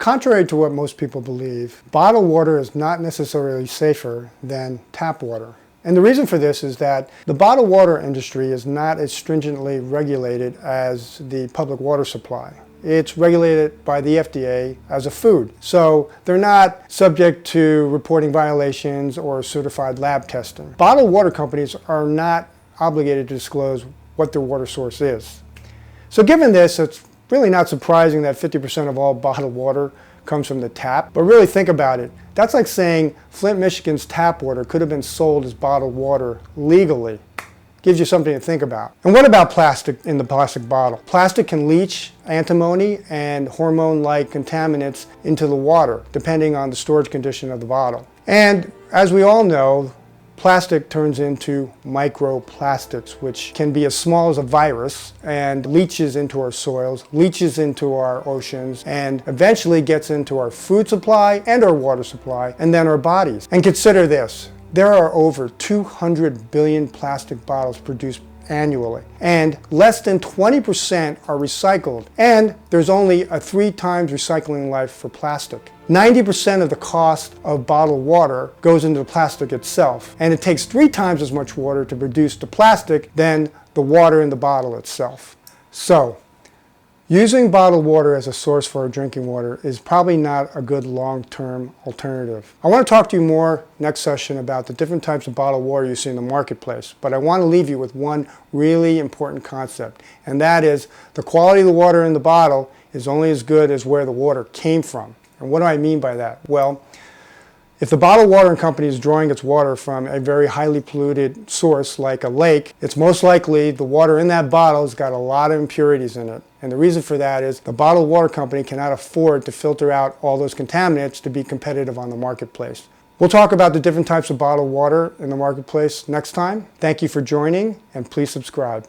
Contrary to what most people believe, bottled water is not necessarily safer than tap water. And the reason for this is that the bottled water industry is not as stringently regulated as the public water supply. It's regulated by the FDA as a food. So they're not subject to reporting violations or certified lab testing. Bottled water companies are not obligated to disclose what their water source is. So given this, it's really not surprising that 50% of all bottled water comes from the tap. But really think about it. That's like saying Flint, Michigan's tap water could have been sold as bottled water legally. Gives you something to think about. And what about plastic in the plastic bottle? Plastic can leach antimony and hormone-like contaminants into the water, depending on the storage condition of the bottle. And as we all know, plastic turns into microplastics, which can be as small as a virus and leaches into our soils, leaches into our oceans, and eventually gets into our food supply and our water supply, and then our bodies. And consider this. There are over 200 billion plastic bottles produced annually, and less than 20% are recycled, and there's only a 3 times recycling life for plastic. 90% of the cost of bottled water goes into the plastic itself, and it takes 3 times as much water to produce the plastic than the water in the bottle itself. So, using bottled water as a source for our drinking water is probably not a good long-term alternative. I want to talk to you more next session about the different types of bottled water you see in the marketplace, but I want to leave you with one really important concept, and that is the quality of the water in the bottle is only as good as where the water came from. And what do I mean by that? Well, if the bottled water company is drawing its water from a very highly polluted source like a lake, it's most likely the water in that bottle has got a lot of impurities in it. And the reason for that is the bottled water company cannot afford to filter out all those contaminants to be competitive on the marketplace. We'll talk about the different types of bottled water in the marketplace next time. Thank you for joining, and please subscribe.